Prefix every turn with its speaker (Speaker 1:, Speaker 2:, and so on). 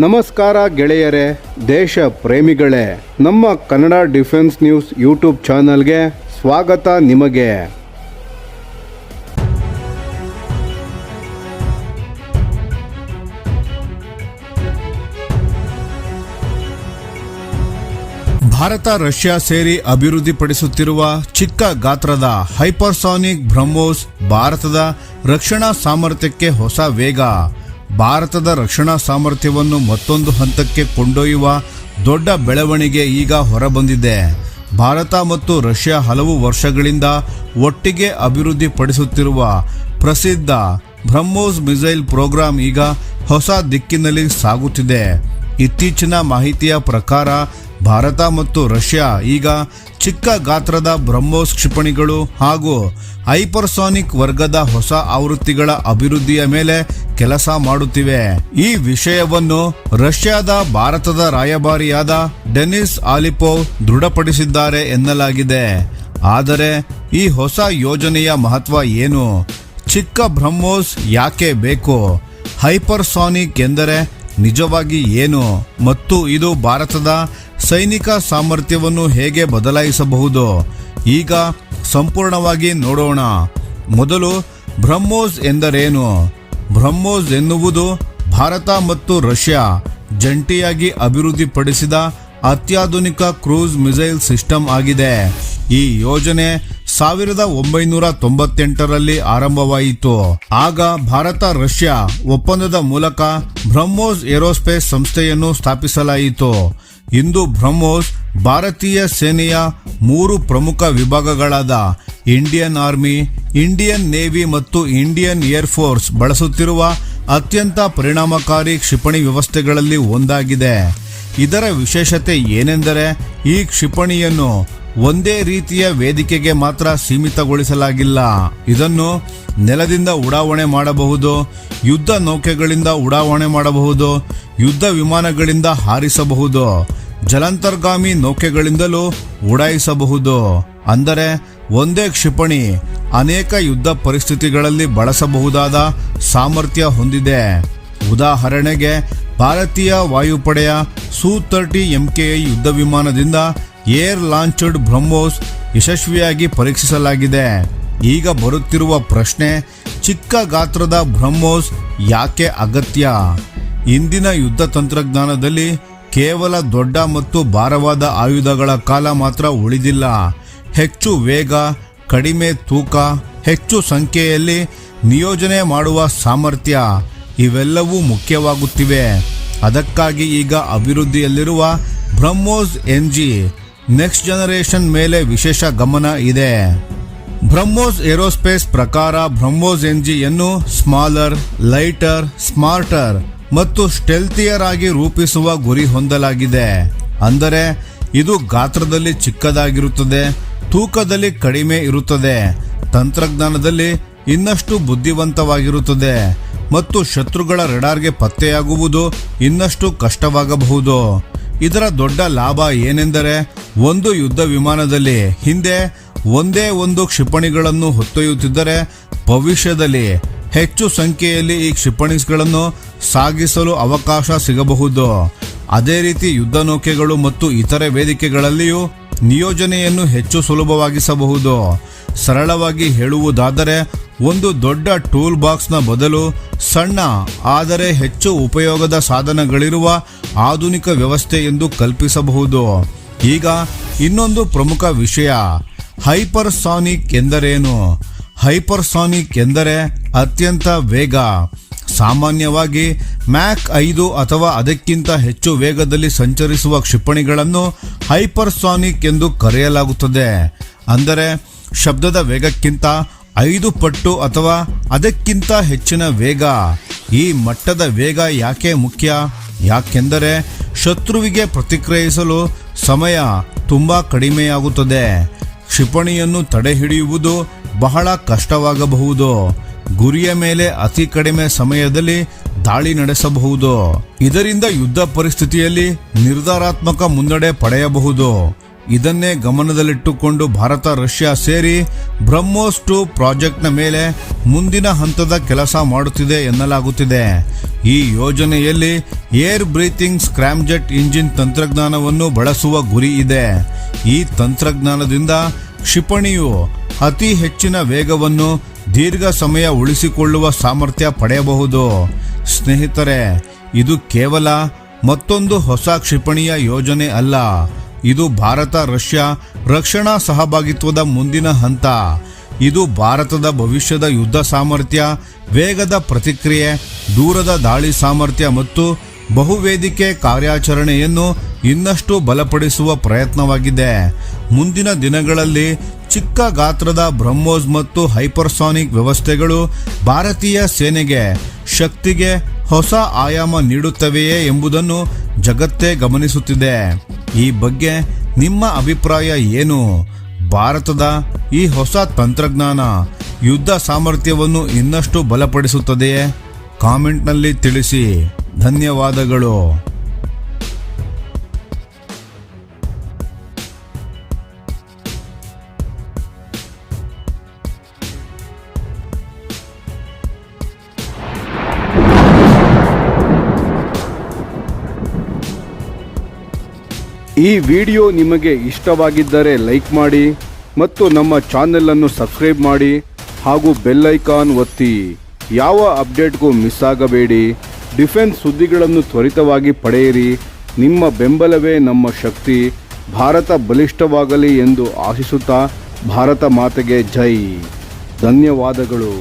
Speaker 1: ನಮಸ್ಕಾರ ಗೆಳೆಯರೇ, ದೇಶ ಪ್ರೇಮಿಗಳೇ, ನಮ್ಮ ಕನ್ನಡ ಡಿಫೆನ್ಸ್ ನ್ಯೂಸ್ ಯೂಟ್ಯೂಬ್ ಚಾನಲ್ಗೆ ಸ್ವಾಗತ ನಿಮಗೆ. ಭಾರತ ರಷ್ಯಾ ಸೇರಿ ಅಭಿವೃದ್ಧಿಪಡಿಸುತ್ತಿರುವ ಚಿಕ್ಕ ಗಾತ್ರದ ಹೈಪರ್ಸಾನಿಕ್ ಬ್ರಹ್ಮೋಸ್ ಭಾರತದ ರಕ್ಷಣಾ ಸಾಮರ್ಥ್ಯಕ್ಕೆ ಹೊಸ ವೇಗ. ಭಾರತದ ರಕ್ಷಣಾ ಸಾಮರ್ಥ್ಯವನ್ನು ಮತ್ತೊಂದು ಹಂತಕ್ಕೆ ಕೊಂಡೊಯ್ಯುವ ದೊಡ್ಡ ಬೆಳವಣಿಗೆ ಈಗ ಹೊರಬಂದಿದೆ. ಭಾರತ ಮತ್ತು ರಷ್ಯಾ ಹಲವು ವರ್ಷಗಳಿಂದ ಒಟ್ಟಿಗೆ ಅಭಿವೃದ್ಧಿಪಡಿಸುತ್ತಿರುವ ಪ್ರಸಿದ್ಧ ಬ್ರಹ್ಮೋಸ್ ಮಿಸೈಲ್ ಪ್ರೋಗ್ರಾಂ ಈಗ ಹೊಸ ದಿಕ್ಕಿನಲ್ಲಿ ಸಾಗುತ್ತಿದೆ. ಇತ್ತೀಚಿನ ಮಾಹಿತಿಯ ಪ್ರಕಾರ ಭಾರತ ಮತ್ತು ರಷ್ಯಾ ಈಗ ಚಿಕ್ಕ ಗಾತ್ರದ ಬ್ರಹ್ಮೋಸ್ ಕ್ಷಿಪಣಿಗಳು ಹಾಗೂ ಹೈಪರ್ಸಾನಿಕ್ ವರ್ಗದ ಹೊಸ ಆವೃತ್ತಿಗಳ ಅಭಿವೃದ್ಧಿಯ ಮೇಲೆ ಕೆಲಸ ಮಾಡುತ್ತಿವೆ. ಈ ವಿಷಯವನ್ನು ರಷ್ಯಾದ ಭಾರತದ ರಾಯಭಾರಿಯಾದ ಡೆನಿಸ್ ಆಲಿಪೋವ್ ದೃಢಪಡಿಸಿದ್ದಾರೆ ಎನ್ನಲಾಗಿದೆ. ಆದರೆ ಈ ಹೊಸ ಯೋಜನೆಯ ಮಹತ್ವ ಏನು? ಚಿಕ್ಕ ಬ್ರಹ್ಮೋಸ್ ಯಾಕೆ ಬೇಕು? ಹೈಪರ್ಸಾನಿಕ್ ಎಂದರೆ ನಿಜವಾಗಿ ಏನು ಮತ್ತು ಇದು ಭಾರತದ ಸೈನಿಕ ಸಾಮರ್ಥ್ಯವನ್ನು ಹೇಗೆ ಬದಲಾಯಿಸಬಹುದು? ಈಗ ಸಂಪೂರ್ಣವಾಗಿ ನೋಡೋಣ. ಮೊದಲು ಬ್ರಹ್ಮೋಸ್ ಎಂದರೇನು? ಬ್ರಹ್ಮೋಸ್ ಎನ್ನುವುದು ಭಾರತ ಮತ್ತು ರಷ್ಯಾ ಜಂಟಿಯಾಗಿ ಅಭಿವೃದ್ಧಿಪಡಿಸಿದ ಅತ್ಯಾಧುನಿಕ ಕ್ರೂಸ್ ಮಿಸೈಲ್ ಸಿಸ್ಟಮ್ ಆಗಿದೆ. ಈ ಯೋಜನೆ 1998ರಲ್ಲಿ ಆರಂಭವಾಯಿತು. ಆಗ ಭಾರತ ರಷ್ಯಾ ಒಪ್ಪಂದದ ಮೂಲಕ ಬ್ರಹ್ಮೋಸ್ ಏರೋಸ್ಪೇಸ್ ಸಂಸ್ಥೆಯನ್ನು ಸ್ಥಾಪಿಸಲಾಯಿತು. ಇಂದು ಬ್ರಹ್ಮೋಸ್ ಭಾರತೀಯ ಸೇನೆಯ 3 ಪ್ರಮುಖ ವಿಭಾಗಗಳಾದ ಇಂಡಿಯನ್ ಆರ್ಮಿ, ಇಂಡಿಯನ್ ನೇವಿ ಮತ್ತು ಇಂಡಿಯನ್ ಏರ್ ಫೋರ್ಸ್ ಬಳಸುತ್ತಿರುವ ಅತ್ಯಂತ ಪರಿಣಾಮಕಾರಿ ಕ್ಷಿಪಣಿ ವ್ಯವಸ್ಥೆಗಳಲ್ಲಿ ಒಂದಾಗಿದೆ. ಇದರ ವಿಶೇಷತೆ ಏನೆಂದರೆ ಈ ಕ್ಷಿಪಣಿಯನ್ನು ಒಂದೇ ರೀತಿಯ ವೇದಿಕೆಗೆ ಮಾತ್ರ ಸೀಮಿತಗೊಳಿಸಲಾಗಿಲ್ಲ. ಇದನ್ನು ನೆಲದಿಂದ ಉಡಾವಣೆ ಮಾಡಬಹುದು, ಯುದ್ಧ ನೌಕೆಗಳಿಂದ ಉಡಾವಣೆ ಮಾಡಬಹುದು, ಯುದ್ಧ ವಿಮಾನಗಳಿಂದ ಹಾರಿಸಬಹುದು, ಜಲಾಂತರ್ಗಾಮಿ ನೌಕೆಗಳಿಂದಲೂ ಉಡಾಯಿಸಬಹುದು. ಅಂದರೆ ಒಂದೇ ಕ್ಷಿಪಣಿ ಅನೇಕ ಯುದ್ಧ ಪರಿಸ್ಥಿತಿಗಳಲ್ಲಿ ಬಳಸಬಹುದಾದ ಸಾಮರ್ಥ್ಯ ಹೊಂದಿದೆ. ಉದಾಹರಣೆಗೆ ಭಾರತೀಯ ವಾಯುಪಡೆಯ ಸು-30 MKI ಯುದ್ಧ ವಿಮಾನದಿಂದ ಏರ್ ಲಾಂಚ್ಡ್ ಬ್ರಹ್ಮೋಸ್ ಯಶಸ್ವಿಯಾಗಿ ಪರೀಕ್ಷಿಸಲಾಗಿದೆ. ಈಗ ಬರುತ್ತಿರುವ ಪ್ರಶ್ನೆ, ಚಿಕ್ಕ ಗಾತ್ರದ ಬ್ರಹ್ಮೋಸ್ ಯಾಕೆ ಅಗತ್ಯ? ಇಂದಿನ ಯುದ್ಧ ತಂತ್ರಜ್ಞಾನದಲ್ಲಿ ಕೇವಲ ದೊಡ್ಡ ಮತ್ತು ಭಾರವಾದ ಆಯುಧಗಳ ಕಾಲ ಮಾತ್ರ ಉಳಿದಿಲ್ಲ. ಹೆಚ್ಚು ವೇಗ, ಕಡಿಮೆ ತೂಕ, ಹೆಚ್ಚು ಸಂಖ್ಯೆಯಲ್ಲಿ ನಿಯೋಜನೆ ಮಾಡುವ ಸಾಮರ್ಥ್ಯ ಇವೆಲ್ಲವೂ ಮುಖ್ಯವಾಗುತ್ತಿವೆ. ಅದಕ್ಕಾಗಿ ಈಗ ಅಭಿವೃದ್ಧಿಯಲ್ಲಿರುವ ಬ್ರಹ್ಮೋಸ್ NG ನೆಕ್ಸ್ಟ್ ಜನರೇಷನ್ ಮೇಲೆ ವಿಶೇಷ ಗಮನ ಇದೆ. ಬ್ರಹ್ಮೋಸ್ ಏರೋಸ್ಪೇಸ್ ಪ್ರಕಾರ ಬ್ರಹ್ಮೋಸ್ NG ಯನ್ನು ಸ್ಮಾಲರ್, ಲೈಟರ್, ಸ್ಮಾರ್ಟರ್ ಮತ್ತು ಸ್ಟೆಲ್ತಿಯರ್ ಆಗಿ ರೂಪಿಸುವ ಗುರಿ ಹೊಂದಲಾಗಿದೆ. ಅಂದರೆ ಇದು ಗಾತ್ರದಲ್ಲಿ ಚಿಕ್ಕದಾಗಿರುತ್ತದೆ, ತೂಕದಲ್ಲಿ ಕಡಿಮೆ ಇರುತ್ತದೆ, ತಂತ್ರಜ್ಞಾನದಲ್ಲಿ ಇನ್ನಷ್ಟು ಬುದ್ಧಿವಂತವಾಗಿರುತ್ತದೆ ಮತ್ತು ಶತ್ರುಗಳ ರೆಡಾರ್ಗೆ ಪತ್ತೆಯಾಗುವುದು ಇನ್ನಷ್ಟು ಕಷ್ಟವಾಗಬಹುದು. ಇದರ ದೊಡ್ಡ ಲಾಭ ಏನೆಂದರೆ ಒಂದು ಯುದ್ಧ ವಿಮಾನದಲ್ಲಿ ಹಿಂದೆ ಒಂದೇ ಒಂದು ಕ್ಷಿಪಣಿಗಳನ್ನು ಹೊತ್ತೊಯ್ಯುತ್ತಿದ್ದರೆ ಭವಿಷ್ಯದಲ್ಲಿ ಹೆಚ್ಚು ಸಂಖ್ಯೆಯಲ್ಲಿ ಈ ಕ್ಷಿಪಣಿಗಳನ್ನು ಸಾಗಿಸಲು ಅವಕಾಶ ಸಿಗಬಹುದು. ಅದೇ ರೀತಿ ಯುದ್ಧ ನೌಕೆಗಳು ಮತ್ತು ಇತರೆ ವೇದಿಕೆಗಳಲ್ಲಿಯೂ ನಿಯೋಜನೆಯನ್ನು ಹೆಚ್ಚು ಸುಲಭವಾಗಿಸಬಹುದು. ಸರಳವಾಗಿ ಹೇಳುವುದಾದರೆ ಒಂದು ದೊಡ್ಡ ಟೂಲ್ ಬಾಕ್ಸ್ನ ಬದಲು ಸಣ್ಣ ಆದರೆ ಹೆಚ್ಚು ಉಪಯೋಗದ ಸಾಧನಗಳಿರುವ ಆಧುನಿಕ ವ್ಯವಸ್ಥೆ ಎಂದು ಕಲ್ಪಿಸಬಹುದು. ಈಗ ಇನ್ನೊಂದು ಪ್ರಮುಖ ವಿಷಯ, ಹೈಪರ್ಸಾನಿಕ್ ಎಂದರೇನು? ಹೈಪರ್ಸಾನಿಕ್ ಎಂದರೆ ಅತ್ಯಂತ ವೇಗ. ಸಾಮಾನ್ಯವಾಗಿ ಮ್ಯಾಕ್ 5 ಅಥವಾ ಅದಕ್ಕಿಂತ ಹೆಚ್ಚು ವೇಗದಲ್ಲಿ ಸಂಚರಿಸುವ ಕ್ಷಿಪಣಿಗಳನ್ನು ಹೈಪರ್ಸಾನಿಕ್ ಎಂದು ಕರೆಯಲಾಗುತ್ತದೆ. ಅಂದರೆ ಶಬ್ದದ ವೇಗಕ್ಕಿಂತ 5 ಪಟ್ಟು ಅಥವಾ ಅದಕ್ಕಿಂತ ಹೆಚ್ಚಿನ ವೇಗ. ಈ ಮಟ್ಟದ ವೇಗ ಯಾಕೆ ಮುಖ್ಯ? ಯಾಕೆಂದರೆ ಶತ್ರುವಿಗೆ ಪ್ರತಿಕ್ರಿಯಿಸಲು ಸಮಯ ತುಂಬಾ ಕಡಿಮೆಯಾಗುತ್ತದೆ. ಕ್ಷಿಪಣಿಯನ್ನು ತಡೆಹಿಡಿಯುವುದು ಬಹಳ ಕಷ್ಟವಾಗಬಹುದು. ಗುರಿಯ ಮೇಲೆ ಅತಿ ಕಡಿಮೆ ಸಮಯದಲ್ಲಿ ದಾಳಿ ನಡೆಸಬಹುದು. ಇದರಿಂದ ಯುದ್ಧ ಪರಿಸ್ಥಿತಿಯಲ್ಲಿ ನಿರ್ಧಾರಾತ್ಮಕ ಮುನ್ನಡೆ ಪಡೆಯಬಹುದು.
Speaker 2: ಇದನ್ನೇ ಗಮನದಲ್ಲಿಟ್ಟುಕೊಂಡು ಭಾರತ ರಷ್ಯಾ ಸೇರಿ ಬ್ರಹ್ಮೋಸ್ 2 ಪ್ರಾಜೆಕ್ಟ್ನ ಮೇಲೆ ಮುಂದಿನ ಹಂತದ ಕೆಲಸ ಮಾಡುತ್ತಿದೆ ಎನ್ನಲಾಗುತ್ತಿದೆ. ಈ ಯೋಜನೆಯಲ್ಲಿ ಏರ್ ಬ್ರೀತಿಂಗ್ ಸ್ಕ್ರಾಮ್ಜೆಟ್ ಇಂಜಿನ್ ತಂತ್ರಜ್ಞಾನವನ್ನು ಬಳಸುವ ಗುರಿ ಇದೆ. ಈ ತಂತ್ರಜ್ಞಾನದಿಂದ ಕ್ಷಿಪಣಿಯು ಅತಿ ಹೆಚ್ಚಿನ ವೇಗವನ್ನು ದೀರ್ಘ ಸಮಯ ಉಳಿಸಿಕೊಳ್ಳುವ ಸಾಮರ್ಥ್ಯ ಪಡೆಯಬಹುದು. ಸ್ನೇಹಿತರೆ, ಇದು ಕೇವಲ ಮತ್ತೊಂದು ಹೊಸ ಕ್ಷಿಪಣಿಯ ಯೋಜನೆ ಅಲ್ಲ. ಇದು ಭಾರತ ರಷ್ಯಾ ರಕ್ಷಣಾ ಸಹಭಾಗಿತ್ವದ ಮುಂದಿನ ಹಂತ. ಇದು ಭಾರತದ ಭವಿಷ್ಯದ ಯುದ್ಧ ಸಾಮರ್ಥ್ಯ, ವೇಗದ ಪ್ರತಿಕ್ರಿಯೆ, ದೂರದ ದಾಳಿ ಸಾಮರ್ಥ್ಯ ಮತ್ತು ಬಹುವೇದಿಕೆ ಕಾರ್ಯಾಚರಣೆಯನ್ನು ಇನ್ನಷ್ಟು ಬಲಪಡಿಸುವ ಪ್ರಯತ್ನವಾಗಿದೆ. ಮುಂದಿನ ದಿನಗಳಲ್ಲಿ ಚಿಕ್ಕ ಗಾತ್ರದ ಬ್ರಹ್ಮೋಸ್ ಮತ್ತು ಹೈಪರ್ಸಾನಿಕ್ ವ್ಯವಸ್ಥೆಗಳು ಭಾರತೀಯ ಸೇನೆಗೆ ಶಕ್ತಿಗೆ ಹೊಸ ಆಯಾಮ ನೀಡುತ್ತವೆಯೇ ಎಂಬುದನ್ನು ಜಗತ್ತೇ ಗಮನಿಸುತ್ತಿದೆ. ಈ ಬಗ್ಗೆ ನಿಮ್ಮ ಅಭಿಪ್ರಾಯ ಏನು? ಭಾರತದ ಈ ಹೊಸ ತಂತ್ರಜ್ಞಾನ ಯುದ್ಧ ಸಾಮರ್ಥ್ಯವನ್ನು ಇನ್ನಷ್ಟು ಬಲಪಡಿಸುತ್ತದೆಯೇ? ಕಾಮೆಂಟ್ನಲ್ಲಿ ತಿಳಿಸಿ. ಧನ್ಯವಾದಗಳು.
Speaker 1: ಈ ವಿಡಿಯೋ ನಿಮಗೆ ಇಷ್ಟವಾಗಿದ್ದರೆ ಲೈಕ್ ಮಾಡಿ ಮತ್ತು ನಮ್ಮ ಚಾನೆಲ್ ಅನ್ನು ಸಬ್ಸ್ಕ್ರೈಬ್ ಮಾಡಿ ಹಾಗೂ ಬೆಲ್ ಐಕಾನ್ ಒತ್ತಿ. ಯಾವ ಅಪ್ಡೇಟ್ಗೂ ಮಿಸ್ ಆಗಬೇಡಿ. ಡಿಫೆನ್ಸ್ ಸುದ್ದಿಗಳನ್ನು ತ್ವರಿತವಾಗಿ ಪಡೆಯಿರಿ. ನಿಮ್ಮ ಬೆಂಬಲವೇ ನಮ್ಮ ಶಕ್ತಿ. ಭಾರತ ಬಲಿಷ್ಠವಾಗಲಿ ಎಂದು ಆಶಿಸುತ್ತಾ ಭಾರತ ಮಾತೆಗೆ ಜೈ. ಧನ್ಯವಾದಗಳು.